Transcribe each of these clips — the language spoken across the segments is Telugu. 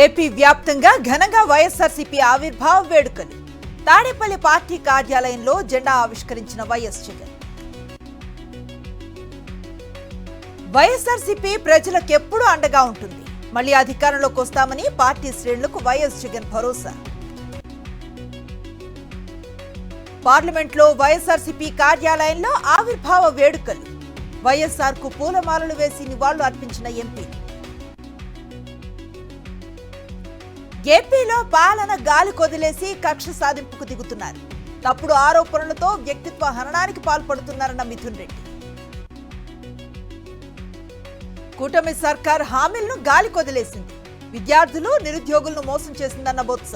ఏపీ వ్యాప్తంగా ఘనంగా వైఎస్ఆర్సీపీ ఆవిర్భావ వేడుకలు. తాడేపల్లి పార్టీ కార్యాలయంలో జెండా ఆవిష్కరించిన వైఎస్ జగన్. వైఎస్ఆర్సీపీ ప్రజలకెప్పుడూ అండగా ఉంటుంది. మళ్లీ అధికారంలోకి వస్తామని పార్టీ శ్రేణులకు వైఎస్ జగన్ భరోసా. పార్లమెంట్లో వైఎస్ఆర్సీపీ కార్యాలయంలో ఆవిర్భావ వేడుకలు. వైఎస్ఆర్ కు పూలమాలలు వేసి నివాళులు అర్పించిన ఎంపీ. ఏపీలో పాలన గాలి కొదిలేసి కక్ష సాధింపుకు దిగుతున్నారు. తప్పుడు ఆరోపణలతో వ్యక్తిత్వ హననానికి పాల్పడుతున్నారన్న మిథున్ రెడ్డి. కూటమి సర్కార్ హామీలను గాలి కొదిలేసింది. విద్యార్థులు నిరుద్యోగులను మోసం చేసిందన్న బొత్స.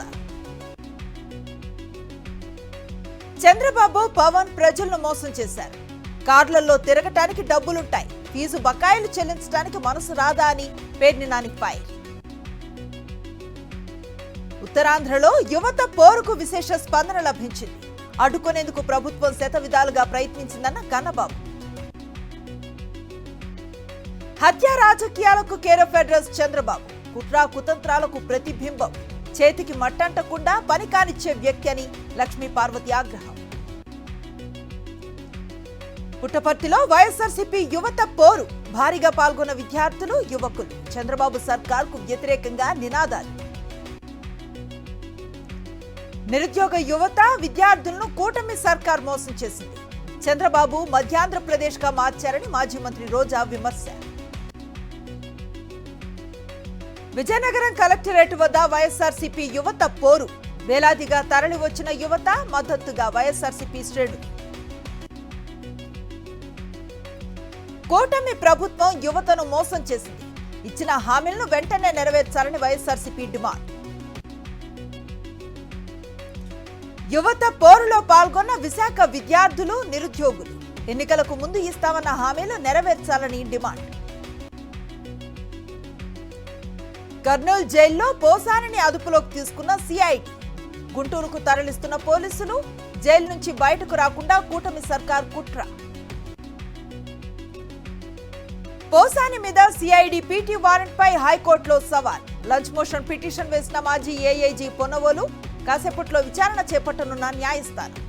చంద్రబాబు పవన్ ప్రజలను మోసం చేశారు. కార్లలో తిరగటానికి డబ్బులుంటాయి, ఫీజు బకాయిలు చెల్లించడానికి మనసు రాదా అని పేర్ని నాని ఫైర్. ఉత్తరాంధ్రలో యువత పోరుకు విశేష స్పందన లభించింది. అడ్డుకునేందుకు ప్రభుత్వం శతవిధాలుగా ప్రయత్నించిందన్న కన్నబాబు. హత్య రాజకీయాలకు కేర్ ఆఫ్ అడ్రస్ చంద్రబాబు. కుట్రా కుతంత్రాలకు ప్రతిబింబం. చేతికి మట్టంటకుండా పని కానిచ్చే వ్యక్తి అని లక్ష్మీ పార్వతి ఆగ్రహం. పుట్టపర్తిలో వైఎస్ఆర్సీపీ యువత పోరు. భారీగా పాల్గొన్న విద్యార్థులు, యువకులు. చంద్రబాబు సర్కార్కు వ్యతిరేకంగా నినాదాలు. నిరుద్యోగ యువత, విద్యార్థులను కూటమి సర్కార్ మోసం చేసింది. చంద్రబాబు మధ్యాంధ్రప్రదేశ్ గా మార్చారని మాజీ మంత్రి రోజా విమర్శ. విజయనగరం కలెక్టరేట్ వద్ద వైఎస్ఆర్సీపీ యువత పోరు. వేలాదిగా తరలి వచ్చిన యువత మద్దతుగా వైఎస్ఆర్సీపీ శ్రేణులు. కూటమి ప్రభుత్వం యువతను మోసం చేసింది. ఇచ్చిన హామీలను వెంటనే నెరవేర్చాలని వైఎస్ఆర్సీపీ డిమాండ్. యువత పోరులో పాల్గొన్న విశాఖ విద్యార్థులు, నిరుద్యోగులు. ఎన్నికలకు ముందు ఇస్తామన్న హామీలు నెరవేర్చాలని డిమాండ్. కర్నూలు జైల్లో పోసానిని అదుపులోకి తీసుకున్న సిఐడి. గుంటూరుకు తరలిస్తున్న పోలీసులు. జైలు నుంచి బయటకు రాకుండా కూటమి సర్కార్ కుట్ర. పోసాని మీద సిఐడి పీటీ వారెంట్ పై హైకోర్టులో సవాల్. లంచ్ మోషన్ పిటిషన్ వేసిన మాజీ ఏఐజీ పొన్నవోలు. కాసేపట్లో విచారణ చేపట్టనున్న న్యాయస్థానం.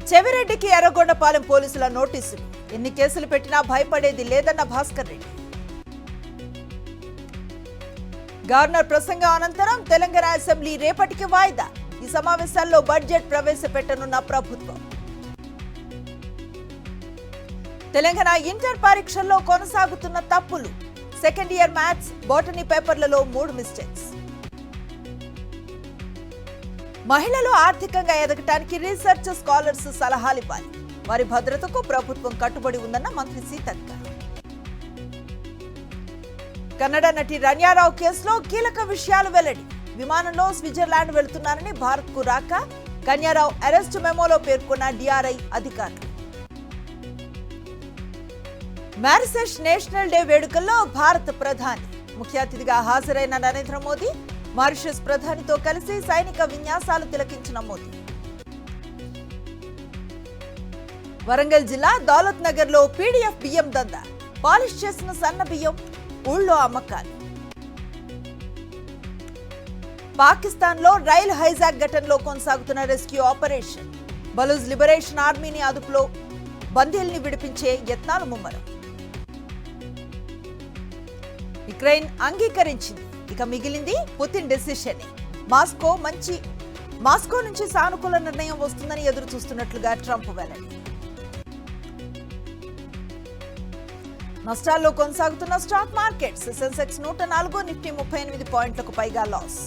చెవిరెడ్డికి ఎర్రగొండపాలెం పోలీసుల నోటీసులు. ఎన్ని కేసులు పెట్టినా భయపడేది లేదన్న భాస్కర్ రెడ్డి. గవర్నర్ ప్రసంగం అనంతరం తెలంగాణ అసెంబ్లీ రేపటికి వాయిదా. ఈ సమావేశాల్లో బడ్జెట్ ప్రవేశపెట్టనున్న ప్రభుత్వం. తెలంగాణ ఇంటర్ పరీక్షల్లో కొనసాగుతున్న తప్పులు. సెకండ్ ఇయర్ మ్యాథ్స్, బోటనీ పేపర్లలో 3 మిస్టేక్స్. మహిళలు ఆర్థికంగా ఎదగటానికి రీసెర్చ్ స్కాలర్స్ సలహాలివ్వాలి. వారి భద్రతకు ప్రభుత్వం కట్టుబడి ఉందన్న మంత్రి సీతక్క. కన్నడ నటి రన్యారావు కేసులో కీలక విషయాలు వెల్లడి. విమానంలో స్విట్జర్లాండ్ వెళుతున్నారని భారత్ కు రాక కన్యారావు అరెస్ట్ మెమోలో పేర్కొన్న డిఆర్ఐ అధికారులు. మారిషస్ నేషనల్ డే వేడుకల్లో భారత ప్రధాని ముఖ్య అతిథిగా హాజరైన నరేంద్ర మోదీ. మారిషస్ ప్రధానితో కలిసి సైనిక విన్యాసాలు తిలకించిన మోదీ. వరంగల్ జిల్లా దౌలత్ నగర్ లో పీడీఎఫ్ బియ్యం దందా. పాలిష్ చేసిన సన్న బియ్యం ఊళ్ళో అమ్మకాలు. పాకిస్తాన్ లో రైలు హైజాక్ ఘటనలో కొనసాగుతున్న రెస్క్యూ ఆపరేషన్. బలూజ్ లిబరేషన్ ఆర్మీని అదుపులో, బందీల్ని విడిపించే యత్నాలు ముమ్మరం. యుక్రెయిన్ అంగీకరించింది. ఇక మిగిలింది పుతిన్ డెసిషన్. మాస్కో నుంచి సానుకూల నిర్ణయం వస్తుందని ఎదురు చూస్తున్నట్లుగా ట్రంప్ వెల్లడి. నష్టాల్లో కొనసాగుతున్న స్టాక్ మార్కెట్స్. సెన్సెక్స్ 104, నిఫ్టీ 38 పాయింట్లకు పైగా లాస్.